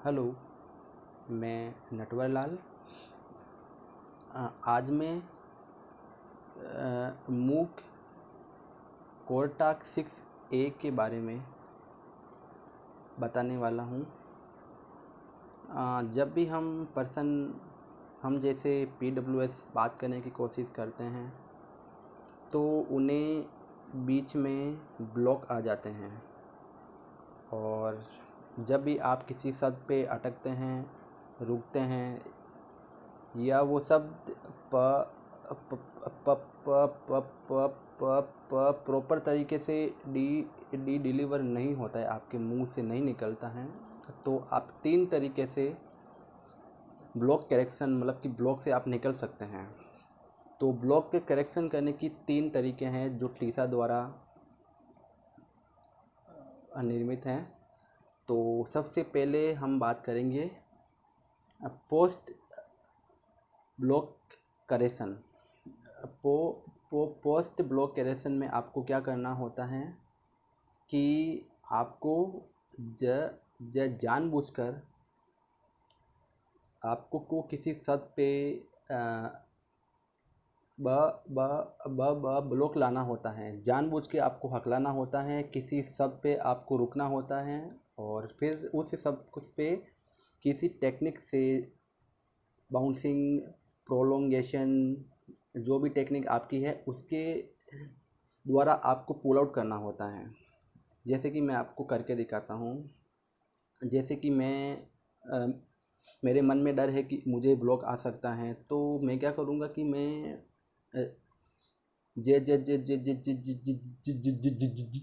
Hello, मैं नटवर लाल। आज मैं मूक कोर्टाक 6A के बारे में बताने वाला हूँ। जब भी हम जैसे PWS बात करने की कोशिश करते हैं तो उन्हें बीच में ब्लॉक आ जाते हैं, और जब भी आप किसी शब्द पे अटकते हैं, रुकते हैं, या वो शब्द प प प प प प्रॉपर तरीके से डिलीवर नहीं होता है, आपके मुंह से नहीं निकलता है, तो आप 3 तरीके से ब्लॉक करेक्शन मतलब कि ब्लॉक से आप निकल सकते हैं। तो ब्लॉक के करेक्शन करने की 3 तरीके हैं जो टीसा द्वारा निर्मित हैं। तो सबसे पहले हम बात करेंगे post block correction. Post block correction में आपको क्या करना होता है कि आपको जानबूझकर आपको किसी शब्द पे ब्लॉक लाना होता है, जानबूझ के आपको हकलाना होता है, किसी शब्द पे आपको रुकना होता है, और फिर उस शब्द पे किसी टेक्निक से बाउंसिंग, प्रोलोंगेशन, जो भी टेक्निक आपकी है उसके द्वारा आपको पुल आउट करना होता है। जैसे कि मैं आपको करके दिखाता हूँ। जैसे कि मेरे मन में डर है कि मुझे ब्लॉक आ सकता है, तो मैं क्या करूँगा कि मैं जे जे जे जे जे जे जे जे जे जे जे जे जे जे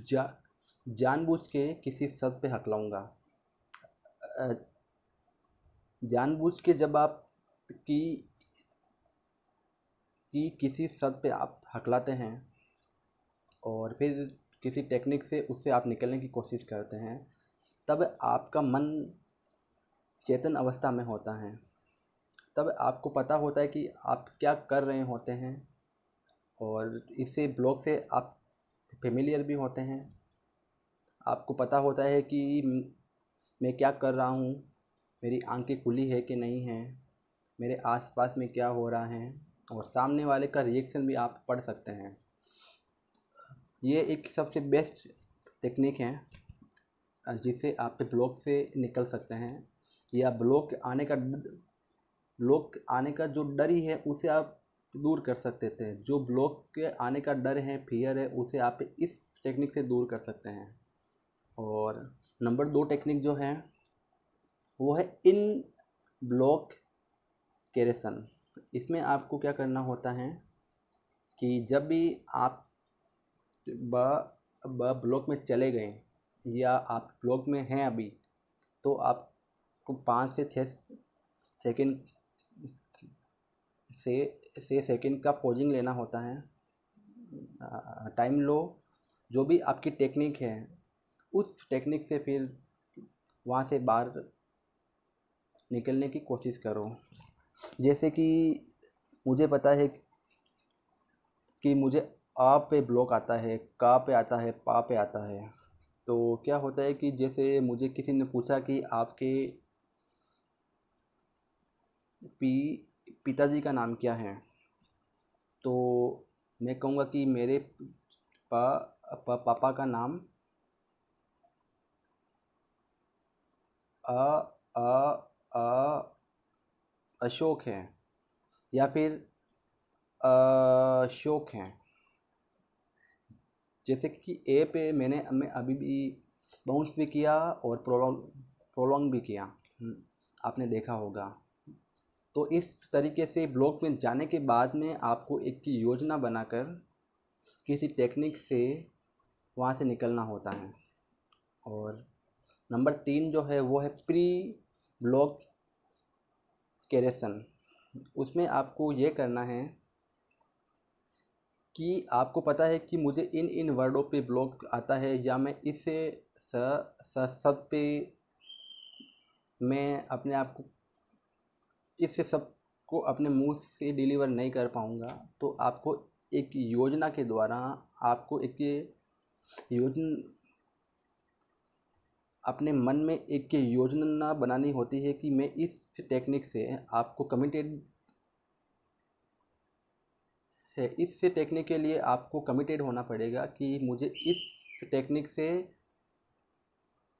जा जानबूझ के किसी शब्द पे हकलाऊंगा। जानबूझ के जब आप की किसी शब्द पे आप हकलाते हैं और फिर किसी टेक्निक से उससे आप निकलने की कोशिश करते हैं, तब आपका मन चेतन अवस्था में होता है। तब आपको पता होता है कि आप क्या कर रहे होते हैं, और इससे ब्लॉक से आप फेमिलियर भी होते हैं। आपको पता होता है कि मैं क्या कर रहा हूँ, मेरी आंखें खुली है कि नहीं है, मेरे आसपास में क्या हो रहा है, और सामने वाले का रिएक्शन भी आप पढ़ सकते हैं। ये एक सबसे बेस्ट टेक्निक है जिससे आप ब्लॉक से निकल सकते हैं, या ब्लॉक आने का जो डर ही है उसे आप दूर कर सकते थे। जो ब्लॉक के आने का डर है, फियर है, उसे आप इस टेक्निक से दूर कर सकते हैं। और नंबर 2 टेक्निक जो है वो है इन ब्लॉक केरेसन। इसमें आपको क्या करना होता है कि जब भी आप ब्लॉक में चले गए, या आप ब्लॉक में हैं अभी, तो आपको 5 से 6 सेकंड से सेकंड का पॉजिंग लेना होता है। टाइम लो, जो भी आपकी टेक्निक है उस टेक्निक से फिर वहाँ से बाहर निकलने की कोशिश करो। जैसे कि मुझे पता है कि मुझे आ पे ब्लॉक आता है, का पे आता है, पा पे आता है। तो क्या होता है कि जैसे मुझे किसी ने पूछा कि आपके पी पिताजी का नाम क्या है, तो मैं कहूँगा कि मेरे पापा का नाम अ अ अ अशोक है, या फिर अशोक है। जैसे कि ए पे मैं अभी भी बाउंस भी किया और प्रोलॉन्ग भी किया। आपने देखा होगा। तो इस तरीके से ब्लॉक में जाने के बाद में आपको एक की योजना बनाकर किसी टेक्निक से वहाँ से निकलना होता है। और नंबर 3 जो है वो है प्री ब्लॉक कैरेसन। उसमें आपको ये करना है कि आपको पता है कि मुझे इन वर्डों पे ब्लॉक आता है, या मैं इससे सब पे मैं अपने आप को इससे सब को अपने मुंह से डिलीवर नहीं कर पाऊँगा। तो आपको एक योजना के द्वारा आपको एक योजना अपने मन में एक योजना बनानी होती है कि मैं इस टेक्निक से आपको कमिटेड है। इस टेक्निक के लिए आपको कमिटेड होना पड़ेगा कि मुझे इस टेक्निक से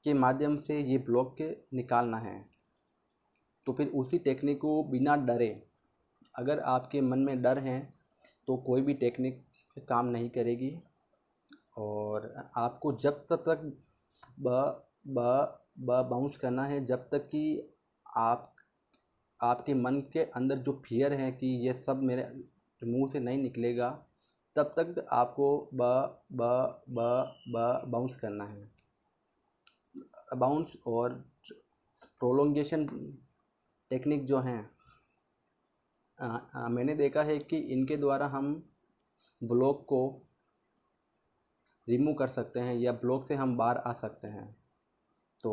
के माध्यम से ये ब्लॉक के निकालना है। तो फिर उसी टेक्निक को बिना डरे, अगर आपके मन में डर है तो कोई भी टेक्निक काम नहीं करेगी। और आपको जब तक ब ब ब बाउंस करना है, जब तक कि आप आपके मन के अंदर जो फियर है कि ये सब मेरे मुंह से नहीं निकलेगा, तब तक आपको ब ब ब ब बाउंस करना है। बाउंस और प्रोलोंगेशन टेक्निक जो हैं, मैंने देखा है कि इनके द्वारा हम ब्लॉक को रिमूव कर सकते हैं या ब्लॉक से हम बाहर आ सकते हैं। तो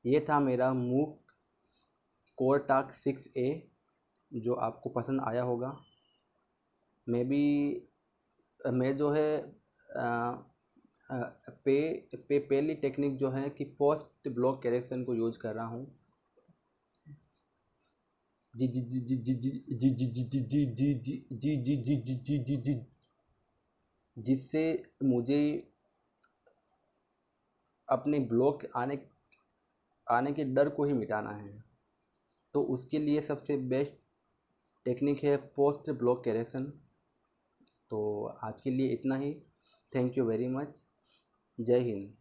ये था मेरा मूव कोर टास्क 6A, जो आपको पसंद आया होगा। मैं जो है पहली टेक्निक जो है कि पोस्ट ब्लॉक करेक्शन को यूज कर रहा हूँ। जी जी जी जी जी जी जी जी जी जी जी जी जी जी जी जी जी जी जी जिससे मुझे अपने ब्लॉक आने के डर को ही मिटाना है। तो उसके लिए सबसे बेस्ट टेक्निक है पोस्ट ब्लॉक करेक्शन। तो आज के लिए इतना ही। Thank you very much. जय हिंद।